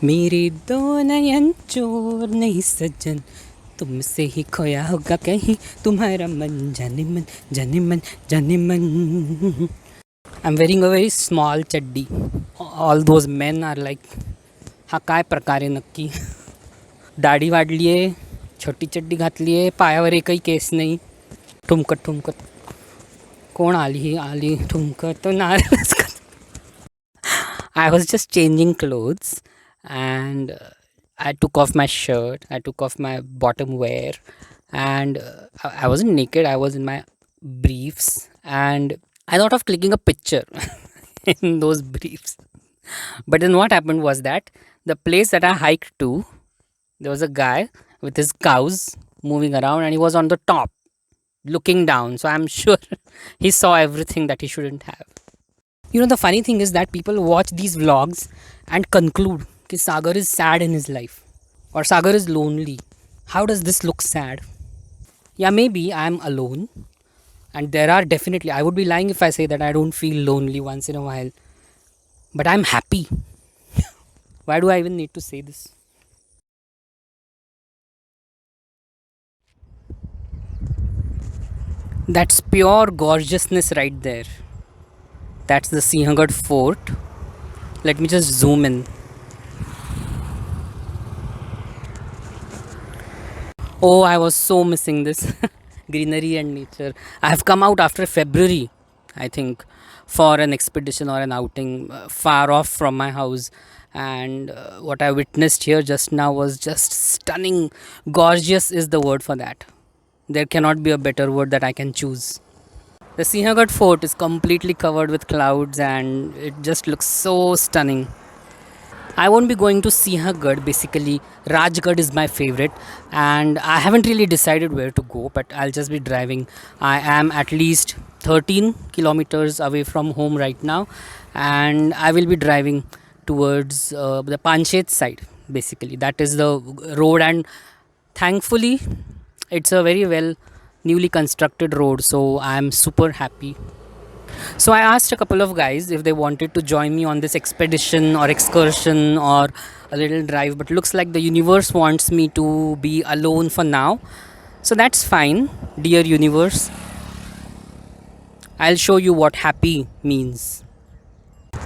मेरे दो नयन चोर नहीं सज्जन, तुमसे ही खोया होगा कहीं तुम्हारा मन, जाने मन जाने मन जाने मन. I'm wearing a very small chaddi. All those men are like, हा काय प्रकार आहे नक्की. दाढी वाढली आहे, छोटी चड्डी घातली आहे, पायावर एकही केस नाही. ठुमकत ठुमकत कोण आली आली ठुमकत नारळच. I was just changing clothes and I took off my shirt, I took off my bottom wear, and I wasn't naked, I was in my briefs, and I thought of clicking a picture in those briefs. But then what happened was that the place that I hiked to, there was a guy with his cows moving around, and he was on the top looking down. So I'm sure he saw everything that he shouldn't have. The funny thing is that people watch these vlogs and conclude that Sagar is sad in his life or Sagar is lonely. How does this look sad? Yeah, maybe I'm alone, and there are definitely, I would be lying if I say that I don't feel lonely once in a while, but I'm happy. Why do I even need to say this? That's pure gorgeousness right there. That's the Sinhagad Fort. Let me just zoom in. Oh, I was so missing this greenery and nature. I have come out after February, I think, for an expedition or an outing far off from my house. And what I witnessed here just now was just stunning. Gorgeous is the word for that. There cannot be a better word that I can choose. The Sinhagad fort is completely covered with clouds and it just looks so stunning. I won't be going to Sinhagad. Basically, Rajgarh is my favorite, and I haven't really decided where to go, but I'll just be driving. I am at least 13 kilometers away from home right now, and I will be driving towards the Panchet side. Basically, that is the road, and thankfully, it's a very well newly constructed road, so I'm super happy. So I asked a couple of guys if they wanted to join me on this expedition or excursion or a little drive, but looks like the universe wants me to be alone for now. So that's fine, dear universe. I'll show you what happy means.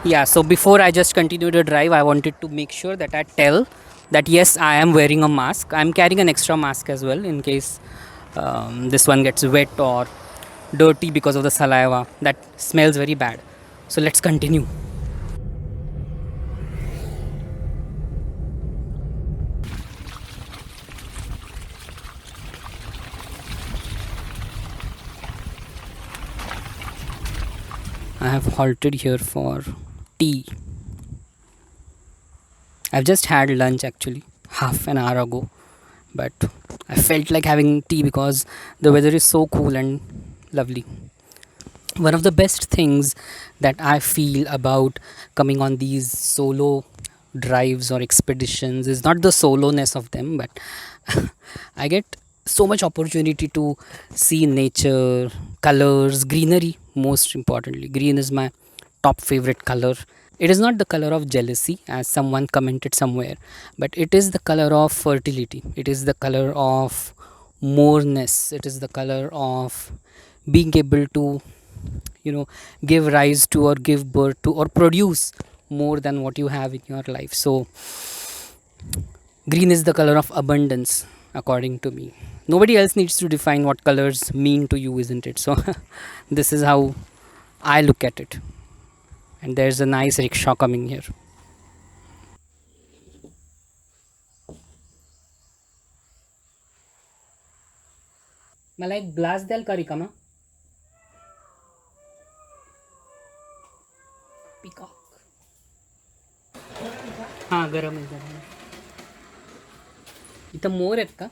Yeah, so before I just continue the drive, I wanted to make sure that I tell that yes, I am wearing a mask. I'm carrying an extra mask as well in case this one gets wet or dirty because of the saliva that smells very bad. So let's continue. I have halted here for tea. I've just had lunch actually half an hour ago, but I felt like having tea because the weather is so cool and lovely. One of the best things that I feel about coming on these solo drives or expeditions is not the soloness of them, but I get so much opportunity to see nature, colors, greenery. Most importantly, green is my top favorite color. It is not the color of jealousy, as someone commented somewhere, but it is the color of fertility. It is the color of moreness. It is the color of being able to, you know, give rise to or give birth to or produce more than what you have in your life. So, green is the color of abundance, according to me. Nobody else needs to define what colors mean to you, isn't it? So, this is how I look at it. And there's a nice rickshaw coming here. मला एक glass द्याल का रिकामा? Peacock. हां, गरम आहे गरम आहे. इथं मोर आहेत का?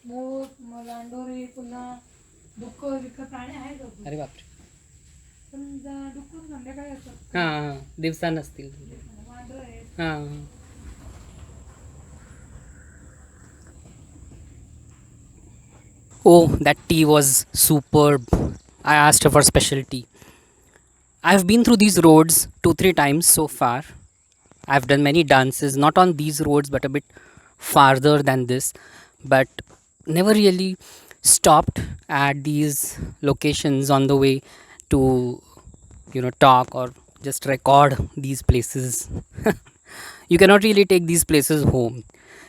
मोर लांडोरे पुन्हा डुक्कर विक्कर प्राणी आहेत अजून. अरे बापरे. पण डुक्कर संध्याकाळी असतात. हां हां, दिवसा नसतील. वांदर आहेत. हां. Oh, that tea was superb. I asked her for special tea. I've been through these roads 2-3 times so far, I've done many dances, not on these roads, but a bit farther than this, but never really stopped at these locations on the way to, talk or just record these places. You cannot really take these places home.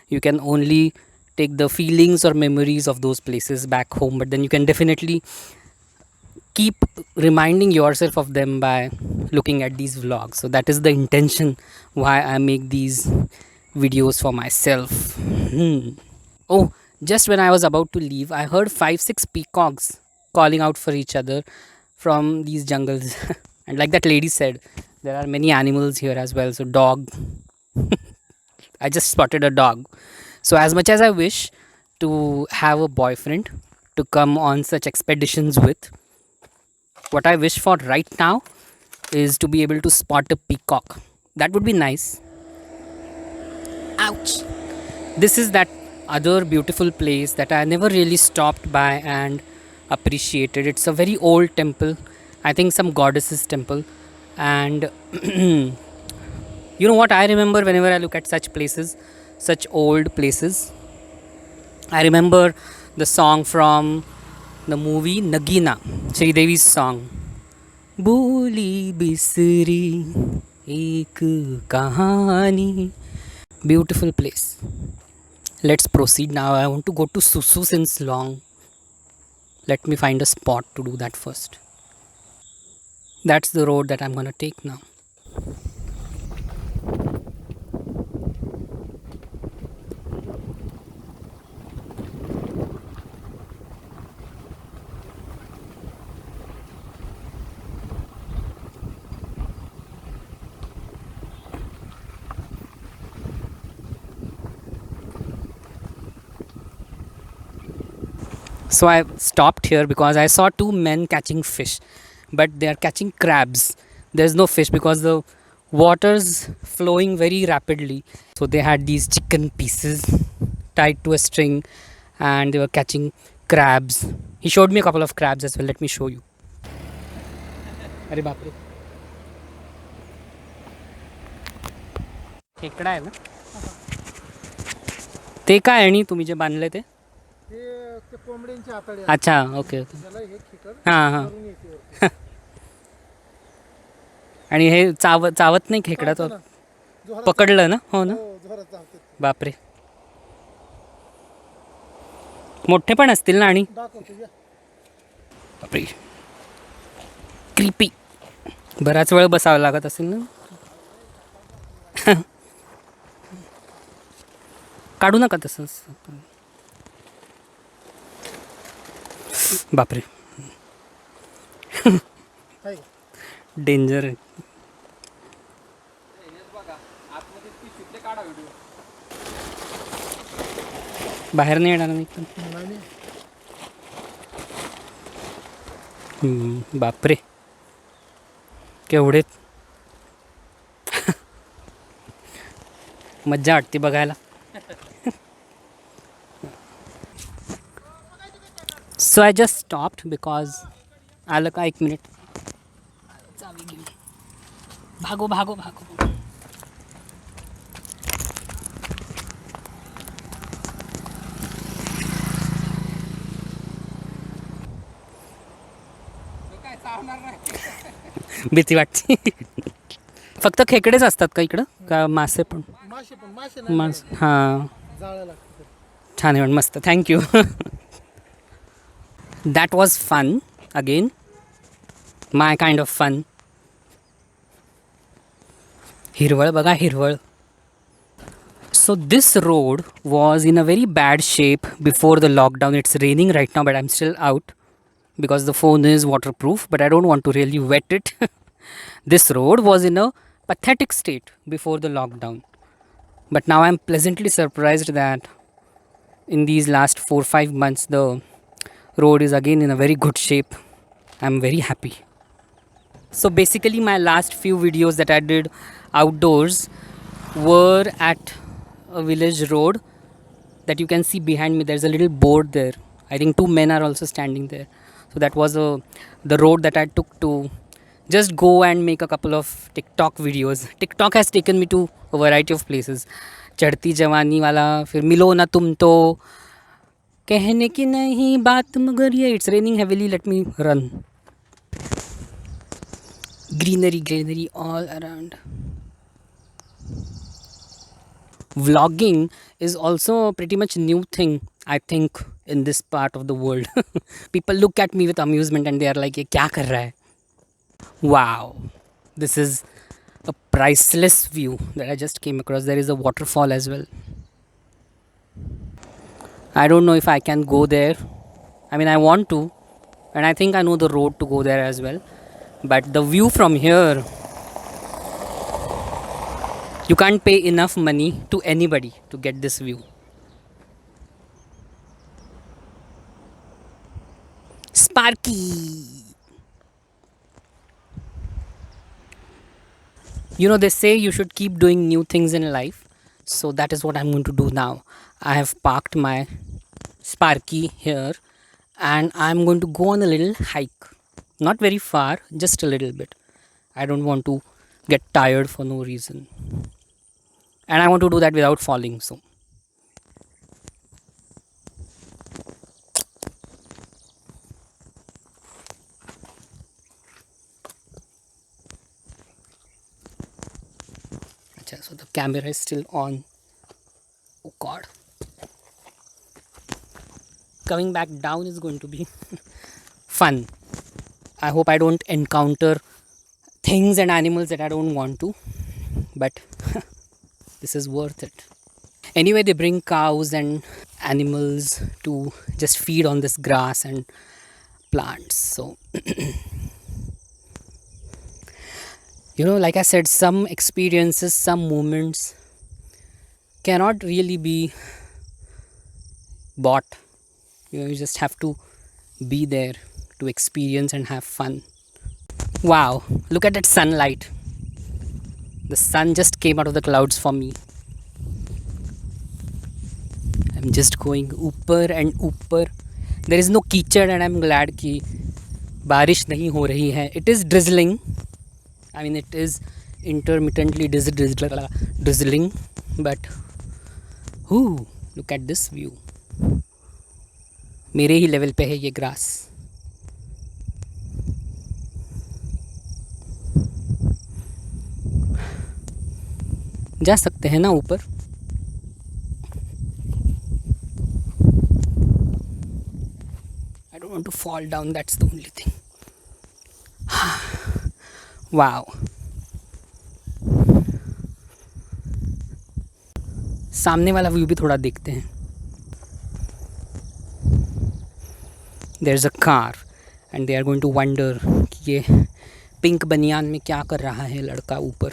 You can only take the feelings or memories of those places back home, but then you can definitely keep reminding yourself of them by looking at these vlogs. So that is the intention why I make these videos for myself. Oh, just when I was about to leave, I heard 5 6 peacocks calling out for each other from these jungles. And like that lady said, there are many animals here as well. So dog, I just spotted a dog. So as much as I wish to have a boyfriend to come on such expeditions with, what I wish for right now is to be able to spot a peacock. That would be nice. Ouch. This is that other beautiful place that I never really stopped by and appreciated. It's a very old temple. I think some goddess's temple. And you know what I remember whenever I look at such places, such old places? I remember the song from the movie Nagina, Sri Devi's song. Bhuli bisri ek kahani. Beautiful place. Let's proceed now. I want to go to Susu since long. Let me find a spot to do that first. That's the road that I'm gonna take now. So I stopped here because I saw two men catching fish, but they are catching crabs. There's no fish because the water's flowing very rapidly. So they had these chicken pieces tied to a string and they were catching crabs. He showed me a couple of crabs as well. Let me show you. अरे बाप रे, खेकडा आहे ना ते? काय आणि तुम्ही जे बांधले ते? अच्छा, ओके ओके. हां हां. आणि हे चावत नाही खेकडा तो? पकडलं ना? हो ना. बापरे, मोठे पण असतील ना? आणि बापरे, क्रीपी. बराच वेळ बसावं लागत असेल ना? काढू नका तसंच. बापरे, डेंजर आहे. बाहेर नाही येणार नाही पण. बापरे, केवढे. मज्जा वाटते बघायला. सो आय जस्ट स्टॉप्ड बिकॉज आलं का? एक मिनिट. चावी घेऊन भागो भागो भागो. भीती वाटते. फक्त खेकडेच असतात का इकडं, का मासे पण? मासे, हां. छान आहे पण, मस्त. Thank you. That was fun again, my kind of fun. हिरवळ बघा, हिरवळ. So this road was in a very bad shape before the lockdown. It's raining right now, but I'm still out because the phone is waterproof, but I don't want to really wet it. This road was in a pathetic state before the lockdown, but now I'm pleasantly surprised that in these last 4 5 months the road is again in a very good shape. I'm very happy. So basically my last few videos that I did outdoors were at a village road that you can see behind me. There's a little board there. I think two men are also standing there. So that was the road that I took to just go and make a couple of TikTok videos. TikTok has taken me to a variety of places. चढ़ती जवानी वाला, फिर मिलो ना तुम तो, कहने की नहीं बात मगर ये, it's raining heavily, let me run. Greenery all around. Vlogging is also a pretty much new thing, I think, in this part of the world. People look at me with amusement and they are like, ये क्या कर रहा है? Wow, this is a priceless view that I just came across. There is a waterfall as well. I don't know if I can go there. I mean, I want to, and I think I know the road to go there as well. But the view from here, you can't pay enough money to anybody to get this view. Sparky! You know, they say you should keep doing new things in life. So that is what I'm going to do now. I have parked my Sparky here and I'm going to go on a little hike. Not very far, just a little bit. I don't want to get tired for no reason. And I want to do that without falling. So so the camera is still on. Oh god. Coming back down is going to be fun. I hope I don't encounter things and animals that I don't want to, but this is worth it. Anyway, they bring cows and animals to just feed on this grass and plants. So you know, like I said, some experiences, some moments cannot really be bought. You know, you just have to be there to experience and have fun. Wow, look at that sunlight. The sun just came out of the clouds for me. I'm just going ऊपर and ऊपर. There is no कीचड़ and I'm glad कि बारिश नहीं हो रही है. It is drizzling. I mean, it is intermittently drizzling, but ooh, look at this view. मेरे ही लेवल पे है ये ग्रास. जा सकते हैं ना ऊपर. I don't want to fall down, that's the only thing. Wow. सामने वाला व्यू भी थोड़ा देखते हैं. There's a car and they are going to wonder कि ये पिंक बनियान में क्या कर रहा है लड़का ऊपर.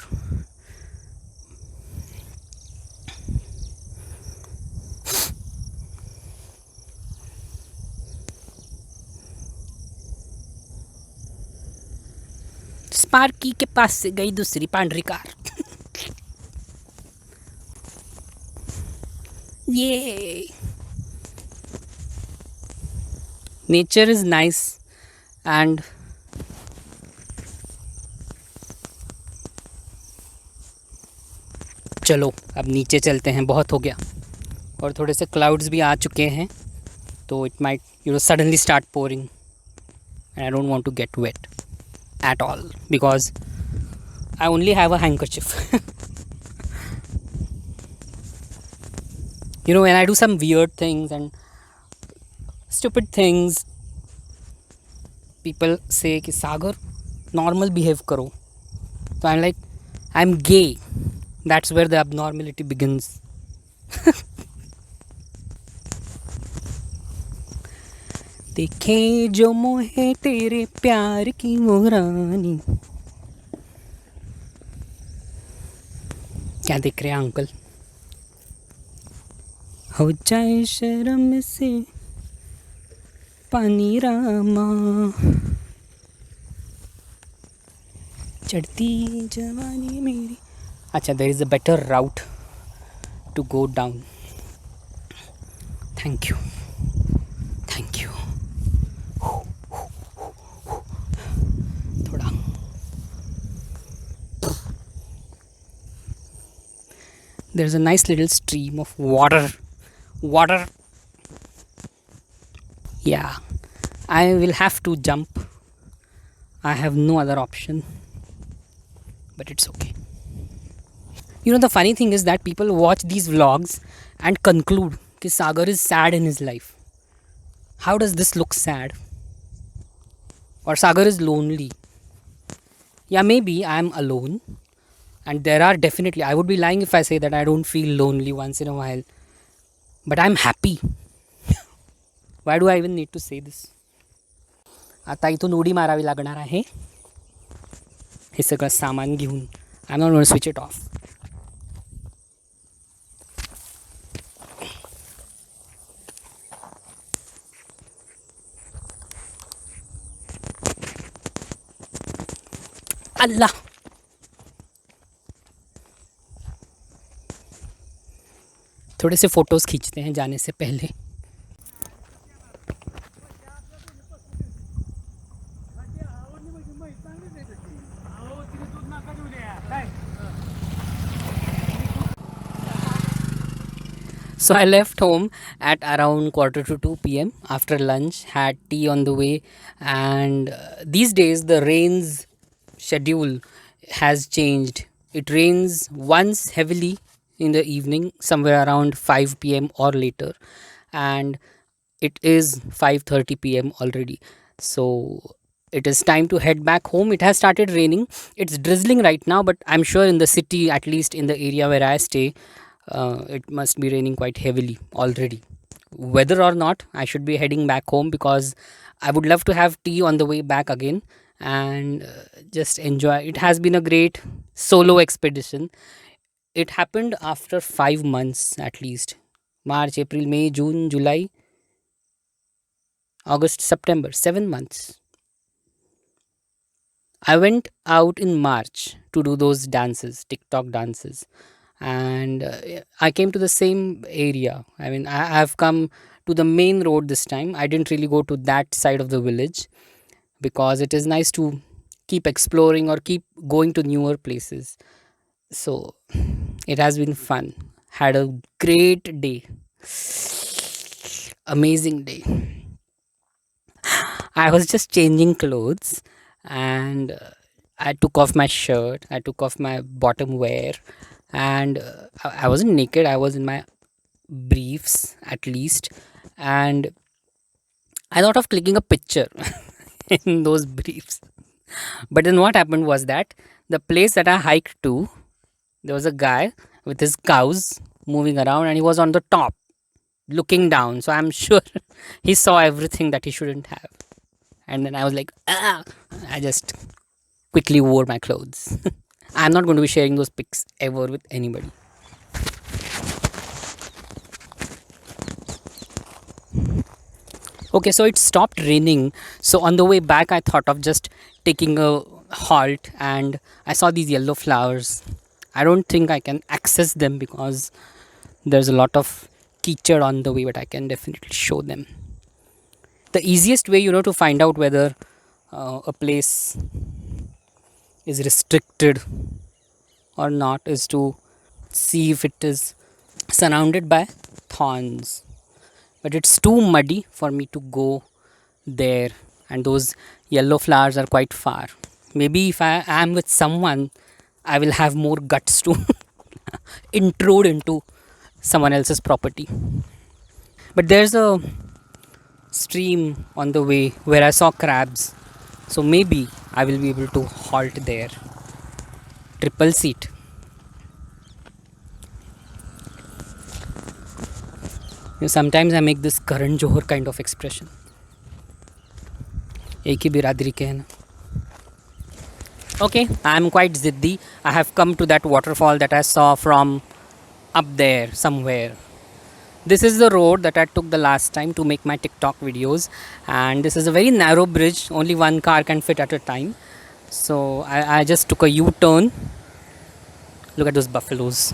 स्पार्की के पास से गई दूसरी पांडरी कार. ये नेचर इज नाइस एंड चलो अब नीचे चलते हैं. बहुत हो गया और थोड़े से क्लाउड्स भी आ चुके हैं, तो it might suddenly start pouring and I don't want to get wet at all because I only have a handkerchief. You know, when I do some weird things and stupid things, people say कि सागर normal behave करो. So I'm like, I'm gay. That's where the abnormality begins. देखे जो मोहे तेरे प्यार की मोहरानी. क्या देख रहे हैं अंकल? हो जाए शर्म से पानी रामा, चढ़ती जवानी मेरी. अच्छा, there is a better route to go down. Thank you. थोड़ा There's a nice little stream of water. Yeah, I will have to jump. I have no other option, but it's okay. The funny thing is that people watch these vlogs and conclude that Sagar is sad in his life. How does this look sad? Or Sagar is lonely? Yeah, maybe I'm alone. And there are definitely, I would be lying if I say that I don't feel lonely once in a while. But I'm happy. Why do I even need to say this? आता इथून उडी मारावी लागणार आहे हे सगळं सामान घेऊन. I am not going to switch it off. अल्लाह. थोड़े से फोटोज़ खींचते हैं जाने से पहले. So I left home at around quarter to 2 p.m. after lunch, had tea on the way, and these days the rain's schedule has changed. It rains once heavily in the evening, somewhere around 5 p.m. or later, and it is 5:30 p.m. already. So it is time to head back home. It has started raining. It's drizzling right now, but I'm sure in the city, at least in the area where I stay, it must be raining quite heavily already. Whether or not, I should be heading back home because I would love to have tea on the way back again and just enjoy. It has been a great solo expedition. It happened after 5 months at least. March, April, May, June, July, August, September, 7 months. I went out in March to do those dances, TikTok dances, and I came to the same area. I mean, I've come to the main road this time. I didn't really go to that side of the village because it is nice to keep exploring or keep going to newer places. So it has been fun. Had a great day. Amazing day. I was just changing clothes and I took off my shirt, I took off my bottom wear, and I wasn't naked, I was in my briefs at least. And I thought of clicking a picture in those briefs. But then what happened was that the place that I hiked to, there was a guy with his cows moving around and he was on the top looking down. So I'm sure he saw everything that he shouldn't have. And then I was like, ah, I just quickly wore my clothes. I'm not going to be sharing those pics ever with anybody. Okay, so it stopped raining. So on the way back, I thought of just taking a halt and I saw these yellow flowers. I don't think I can access them because there's a lot of featured on the way, but I can definitely show them. The easiest way, to find out whether a place is restricted or not is to see if it is surrounded by thorns. But it's too muddy for me to go there, and those yellow flowers are quite far. Maybe if I am with someone, I will have more guts to intrude into someone else's property. But there's a stream on the way where I saw crabs, so maybe I will be able to halt there. Triple seat. Sometimes I make this Karan Johar kind of expression. एक ही बिरादरी के हैं ना. Okay, I am quite ziddi. I have come to that waterfall that I saw from up there somewhere. This is the road that I took the last time to make my TikTok videos, and this is a very narrow bridge, only one car can fit at a time. So I just took a U-turn. Look at those buffaloes.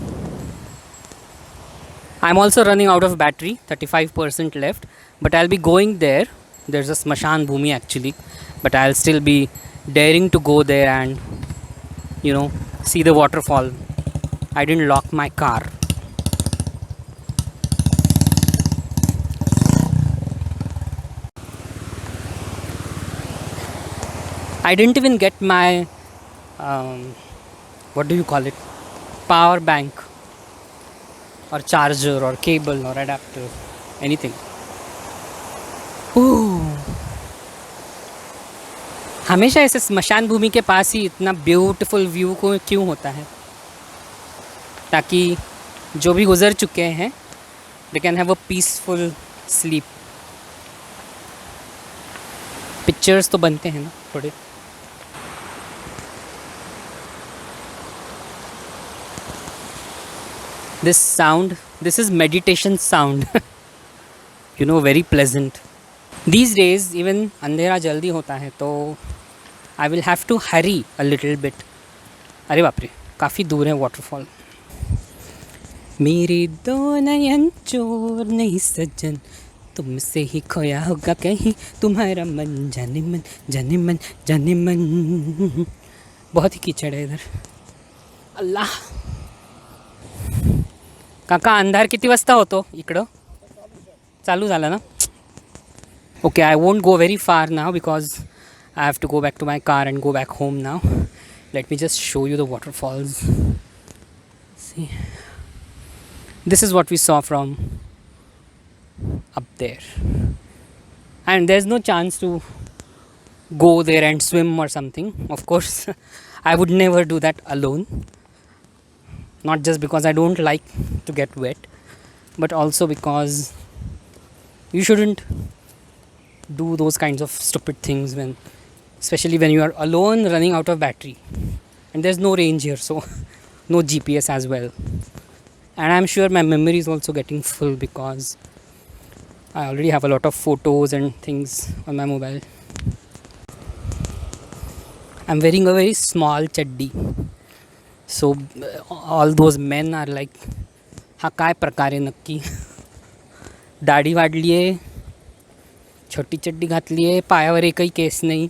I'm also running out of battery, 35% left, but I'll be going there. There's a Smashan Bhumi actually, but I'll still be daring to go there and see the waterfall. I didn't lock my car. I didn't even get my what do you call it, power bank or charger or cable or adapter, anything. Ooh. हमेशा ऐसे स्मशान भूमि के पास ही इतना beautiful view को क्यों होता है, ताकि जो भी गुजर चुके हैं they can have a peaceful sleep. Pictures तो बनते हैं ना थोड़े. This sound, this is meditation sound. You know, very pleasant. These days even अंधेरा जल्दी होता है तो I will have to hurry a little bit. अरे बाप रे, काफ़ी दूर है वाटरफॉल. मेरे दो नयन चोर नहीं सज्जन, तुमसे ही खोया होगा कहीं तुम्हारा मन, जाने मन जाने मन जाने मन. बहुत ही कीचड़ है इधर. अल्लाह. काका अंधार किती वाजता होतो इकडं? चालू झाला ना. Okay, I won't go very far now because I have to go back to my car and go back home now. Let me just show you the waterfalls. See, this is what we saw from up there, and there's no chance to go there and swim or something. Of course, I would never do that alone. Not just because I don't like to get wet, but also because you shouldn't do those kinds of stupid things when, especially when you are alone running out of battery and there's no range here, so no GPS as well, and I'm sure my memory is also getting full because I already have a lot of photos and things on my mobile. I'm wearing a very small chaddi, so all those men are like, हा काय प्रकार आहे नक्की. दाढी वाढली आहे, छोटी चड्डी घातली आहे, पायावर एकही केस नाही.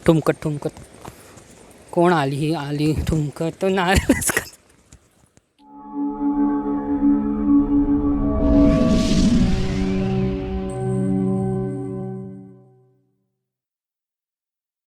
ठुमकत ठुमकत कोण आली ठुमकत नारळ